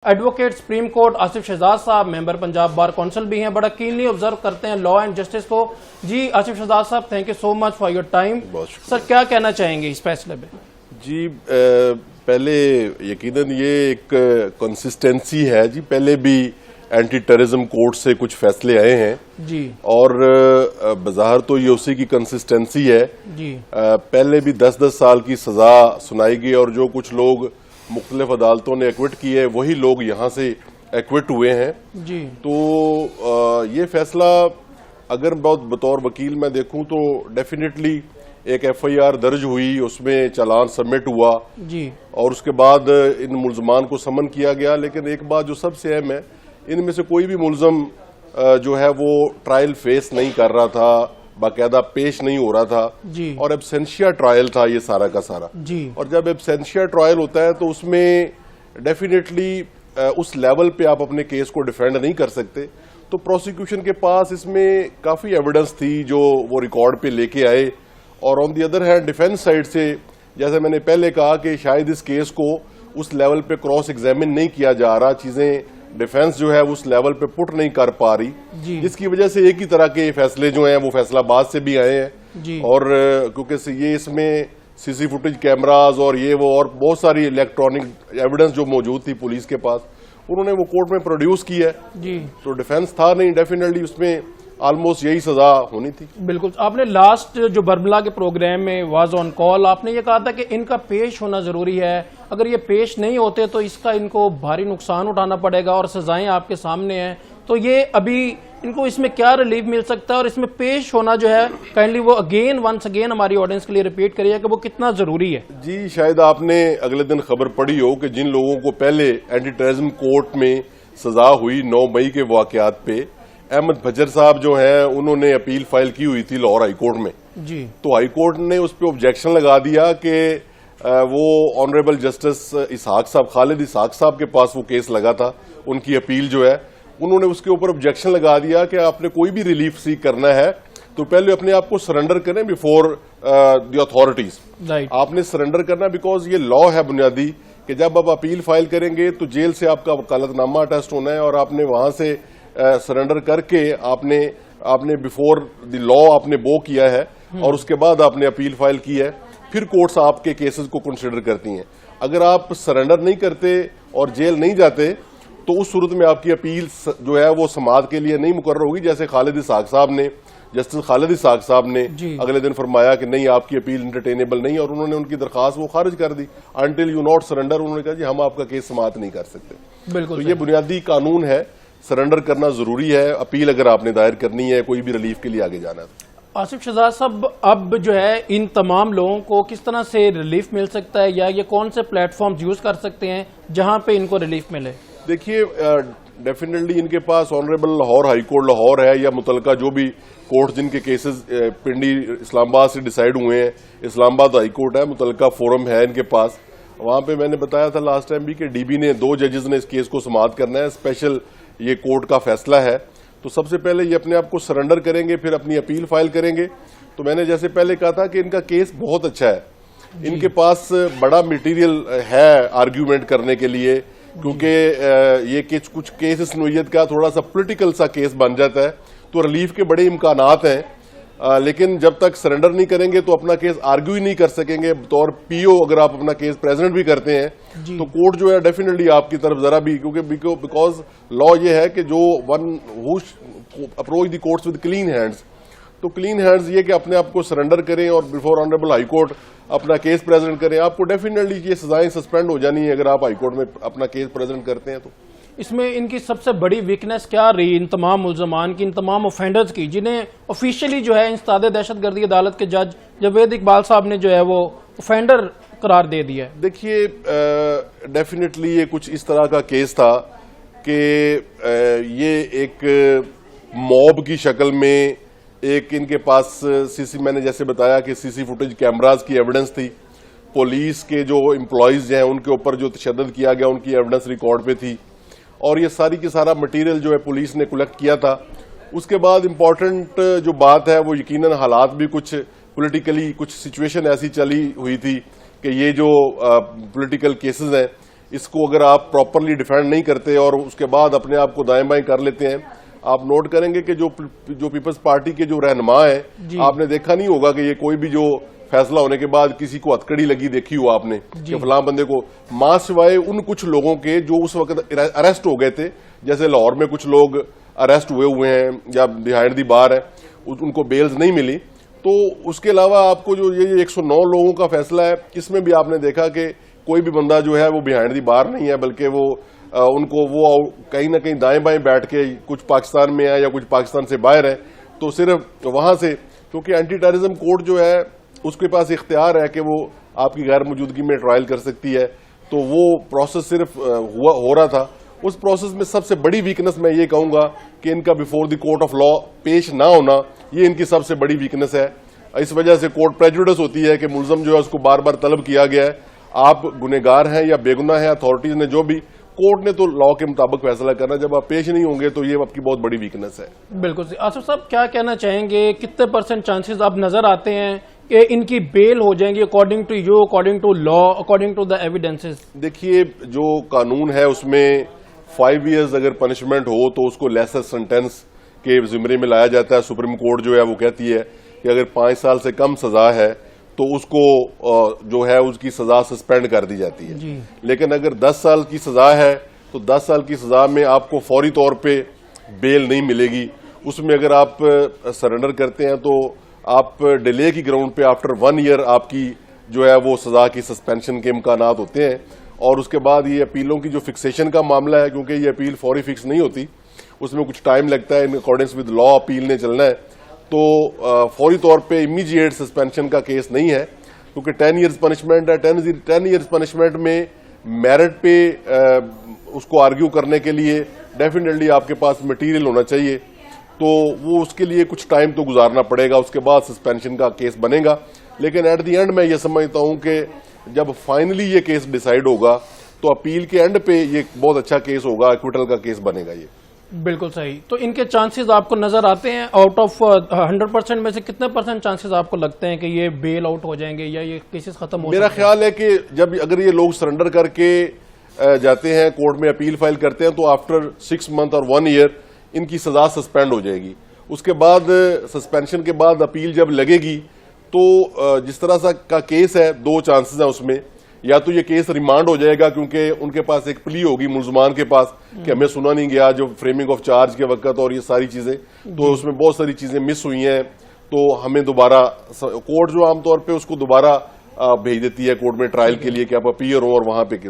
Advocate supreme court Asif Shahzad साहब member Punjab bar council भी हैं, बड़ा कीनली ऑब्जर्व करते हैं लॉ एंड जस्टिस को। जी आसिफ शहजाद साहब, thank you so much for your time. Sir क्या कहना चाहेंगे इस फैसले पे? जी पहले यकीनन ये एक कंसिस्टेंसी है जी, पहले भी एंटी टेररिज्म कोर्ट से कुछ फैसले आए हैं जी, और बज़ाहिर तो ये उसी की कंसिस्टेंसी है जी। पहले भी 10-10 साल की सजा सुनाई गई और जो कुछ लोग मुख्तलिफ अदालतों ने एक्विट किए वो लोग यहाँ से एक्विट हुए हैं जी। तो ये फैसला अगर बहुत बतौर वकील मैं देखूं तो डेफिनेटली एक FIR दर्ज हुई, उसमें चालान सबमिट हुआ जी, और उसके बाद इन मुलजमान को समन किया गया। लेकिन एक बात जो सबसे अहम है, इनमें से कोई भी मुलजम जो है वो ट्रायल फेस नहीं कर रहा था, बाकायदा पेश नहीं हो रहा था जी, और एब्सेंशिया ट्रायल था ये सारा का सारा जी। और जब एब्सेंशिया ट्रायल होता है तो उसमें डेफिनेटली उस लेवल पे आप अपने केस को डिफेंड नहीं कर सकते। तो प्रोसिक्यूशन के पास इसमें काफी एविडेंस थी जो वो रिकॉर्ड पे लेके आए और on the other hand defence side से जैसे मैंने पहले कहा कि शायद इस केस को उस लेवल पे क्रॉस एग्जामिन नहीं किया जा रहा, चीजें डिफेंस जो है उस लेवल पे पुट नहीं कर पा रही, जिसकी वजह से एक ही तरह के फैसले जो हैं वो फैसलाबाद से भी आए हैं और क्योंकि ये इसमें सीसी फुटेज कैमराज और ये वो और बहुत सारी इलेक्ट्रॉनिक एविडेंस जो मौजूद थी पुलिस के पास, उन्होंने वो कोर्ट में प्रोड्यूस की है जी। तो डिफेंस था नहीं, डेफिनेटली उसमें ऑलमोस्ट यही सजा होनी थी। बिल्कुल। आपने लास्ट जो बरमला के प्रोग्राम में वाज ऑन कॉल आपने ये कहा था कि इनका पेश होना जरूरी है, अगर ये पेश नहीं होते तो इसका इनको भारी नुकसान उठाना पड़ेगा और सजाएं आपके सामने हैं। तो ये अभी इनको इसमें क्या रिलीफ मिल सकता है और इसमें पेश होना जो है, काइंडली वो वंस अगेन हमारी ऑडियंस के लिए रिपीट करिए कि वो कितना जरूरी है। जी शायद आपने अगले दिन खबर पढ़ी हो कि जिन लोगों को पहले एंटी टेररिज्म कोर्ट में सजा हुई 9 मई के वाकयात पे, अहमद भज्जर साहब जो हैं उन्होंने अपील फाइल की हुई थी लाहौर हाईकोर्ट में जी। तो हाईकोर्ट ने उस पर ऑब्जेक्शन लगा दिया कि वो ऑनरेबल जस्टिस इसहाक साहब, खालिद इसहाक साहब के पास वो केस लगा था, उनकी अपील जो है उन्होंने उसके ऊपर ऑब्जेक्शन लगा दिया कि आपने कोई भी रिलीफ सीख करना है तो पहले अपने आप को सरेंडर करें बिफोर द अथॉरिटीज। आपने सरेंडर करना बिकॉज ये लॉ है बुनियादी कि जब आप अपील फाइल करेंगे तो जेल से आपका वकालतनामा अटेस्ट होना है और आपने वहां से सरेंडर करके आपने बिफोर द लॉ आपने वो किया है और उसके बाद आपने अपील फाइल की है, फिर कोर्ट्स आपके केसेस को कंसिडर करती हैं। अगर आप सरेंडर नहीं करते और जेल नहीं जाते तो उस सूरत में आपकी अपील जो है वो समाअत के लिए नहीं मुकर्रर होगी। जैसे खालिद इसहाक साहब ने, जस्टिस खालिद इसहाक साहब ने अगले दिन फरमाया कि नहीं आपकी अपील इंटरटेनेबल नहीं और उन्होंने उनकी दरखास्त वो खारिज कर दी अंटिल यू नॉट सरेंडर। उन्होंने कहा जी हम आपका केस समाअत नहीं कर सकते। बिल्कुल। तो ये बुनियादी कानून है, सरेंडर करना जरूरी है अपील अगर आपने दायर करनी है, कोई भी रिलीफ के लिए आगे जाना है। आसिफ शहजाद साहब, अब जो है इन तमाम लोगों को किस तरह से रिलीफ मिल सकता है या ये कौन से प्लेटफॉर्म यूज कर सकते हैं जहां पे इनको रिलीफ मिले? देखिए डेफिनेटली इनके पास ऑनरेबल लाहौर हाईकोर्ट लाहौर है या मुतलका जो भी कोर्ट जिनके केसेस पिंडी इस्लामाबाद से डिसाइड हुए हैं, इस्लामाबाद हाईकोर्ट है, मुतलका फोरम है इनके पास। वहां पे मैंने बताया था लास्ट टाइम भी कि DB ने 2 जजेस ने इस केस को समाअत करना है, स्पेशल ये कोर्ट का फैसला है। तो सबसे पहले ये अपने आप को सरेंडर करेंगे, फिर अपनी अपील फाइल करेंगे। तो मैंने जैसे पहले कहा था कि इनका केस बहुत अच्छा है, इनके पास बड़ा मटेरियल है आर्ग्यूमेंट करने के लिए, क्योंकि ये कुछ केसेस नोयत का थोड़ा सा पॉलिटिकल सा केस बन जाता है तो रिलीफ के बड़े इम्कानात हैं। लेकिन जब तक सरेंडर नहीं करेंगे तो अपना केस आर्ग्यू ही नहीं कर सकेंगे। बतौर PO अगर आप अपना केस प्रेजेंट भी करते हैं तो कोर्ट जो है डेफिनेटली आपकी तरफ जरा भी, क्योंकि बिकॉज लॉ ये है कि जो one who approach the courts with clean hands, तो क्लीन हैंड्स ये कि अपने आप को सरेंडर करें और बिफोर ऑनरेबल हाई कोर्ट अपना केस प्रेजेंट करें। आपको डेफिनेटली ये सजाएं सस्पेंड हो जानी है अगर आप हाई कोर्ट में अपना केस प्रेजेंट करते हैं। तो इसमें इनकी सबसे बड़ी वीकनेस क्या रही इन तमाम मुल्जमान की, इन तमाम ऑफेंडर्स की, जिन्हें ऑफिशियली जो है इंसदाद दहशतगर्दी अदालत के जज जावेद इकबाल साहब ने जो है वो ऑफेंडर करार दे दिया है? देखिए डेफिनेटली ये कुछ इस तरह का केस था कि ये एक मॉब की शक्ल में एक इनके पास मैंने जैसे बताया कि सीसी फुटेज कैमराज की एविडेंस थी, पुलिस के जो एम्प्लॉयज हैं उनके ऊपर जो तशद्दुद किया गया उनकी एविडेंस रिकॉर्ड पे थी और ये सारी की सारा मटेरियल जो है पुलिस ने कलेक्ट किया था। उसके बाद इम्पोर्टेंट जो बात है वो यकीनन हालात भी कुछ पॉलिटिकली कुछ सिचुएशन ऐसी चली हुई थी कि ये जो पॉलिटिकल केसेस हैं इसको अगर आप प्रॉपरली डिफेंड नहीं करते और उसके बाद अपने आप को दाएं बाएं कर लेते हैं, आप नोट करेंगे कि जो पीपल्स पार्टी के जो रहनुमा है, आपने देखा नहीं होगा कि ये कोई भी जो फैसला होने के बाद किसी को हथकड़ी लगी देखी हो आपने कि फलां बंदे को, मां सिवाय उन कुछ लोगों के जो उस वक्त अरेस्ट हो गए थे, जैसे लाहौर में कुछ लोग अरेस्ट हुए हैं या बिहाइंड दी बार है, उनको बेल्स नहीं मिली। तो उसके अलावा आपको जो ये 109 लोगों का फैसला है, इसमें भी आपने देखा कि कोई भी बंदा जो है वो बिहाइंड दी बार नहीं है, बल्कि वो उनको वो कहीं ना कहीं दाएं बाएं बैठ के, कुछ पाकिस्तान में है या कुछ पाकिस्तान से बाहर है, तो सिर्फ वहां से, क्योंकि एंटी टेररिज्म कोर्ट जो है उसके पास इख्तियार है कि वो आपकी गैर मौजूदगी में ट्रायल कर सकती है, तो वो प्रोसेस सिर्फ हो रहा था। उस प्रोसेस में सबसे बड़ी वीकनेस मैं ये कहूंगा कि इनका before the court of law पेश ना होना, ये इनकी सबसे बड़ी वीकनेस है। इस वजह से कोर्ट प्रेजुडिस होती है कि मुलजम जो है उसको बार बार तलब किया गया है, आप गुनहगार हैं या बेगुनाह है, अथॉरिटीज ने जो भी, कोर्ट ने तो लॉ के मुताबिक फैसला करना, जब आप पेश नहीं होंगे तो ये आपकी बहुत बड़ी वीकनेस है। बिल्कुल। आसिफ साहब, क्या कहना चाहेंगे, कितने % चांसेस अब नजर आते हैं कि इनकी बेल हो जाएंगी according to you, according to law, according to the evidences? देखिए, जो कानून है उसमें 5 इयर्स अगर पनिशमेंट हो तो उसको लेसर सेंटेंस के जिम्मे में लाया जाता है। सुप्रीम कोर्ट जो है वो कहती है कि अगर 5 साल से कम सजा है तो उसको जो है उसकी सजा सस्पेंड कर दी जाती है। लेकिन अगर 10 साल की सजा है तो 10 साल की सजा में आपको फौरी तौर पे बेल नहीं मिलेगी। उसमें अगर आप सरेंडर करते हैं तो आप डिले की ग्राउंड पे आफ्टर 1 ईयर आपकी जो है वो सजा की सस्पेंशन के इम्कानात होते हैं। और उसके बाद ये अपीलों की जो फिक्सेशन का मामला है, क्योंकि ये अपील फौरी फिक्स नहीं होती, उसमें कुछ टाइम लगता है, in accordance with law appeal ने चलना है, तो फौरी तौर पे इमीडिएट सस्पेंशन का केस नहीं है, क्योंकि 10 इयर्स पनिशमेंट है। 10 इयर्स पनिशमेंट में मेरिट पे उसको आर्ग्यू करने के लिए डेफिनेटली आपके पास मटेरियल होना चाहिए, तो वो उसके लिए कुछ टाइम तो गुजारना पड़ेगा, उसके बाद सस्पेंशन का केस बनेगा। लेकिन एट द एंड मैं ये समझता हूं कि जब फाइनली ये केस डिसाइड होगा तो अपील के एंड पे ये बहुत अच्छा केस होगा, एक्विटल का केस बनेगा ये। बिल्कुल सही। तो इनके चांसेस आपको नजर आते हैं, आउट ऑफ 100% में से कितने % चांसेस आपको लगते हैं कि ये बेल आउट हो जाएंगे या ये केसेस खत्म हो? मेरा ख्याल है कि जब अगर ये लोग सरेंडर करके जाते हैं, कोर्ट में अपील फाइल करते हैं, तो आफ्टर 6 मंथ और 1 ईयर इनकी सजा सस्पेंड हो जाएगी। उसके बाद सस्पेंशन के बाद अपील जब लगेगी तो जिस तरह सा का केस है, 2 चांसेस हैं उसमें, या तो ये केस रिमांड हो जाएगा क्योंकि उनके पास एक प्ली होगी मुलजमान के पास कि हमें सुना नहीं गया जो फ्रेमिंग ऑफ चार्ज के वक्त, और ये सारी चीजें, तो उसमें बहुत सारी चीजें मिस हुई हैं, तो हमें दोबारा कोर्ट जो आमतौर पे उसको दोबारा भेज देती है कोर्ट में ट्रायल के लिए कि आप अपीयर हो और वहां पे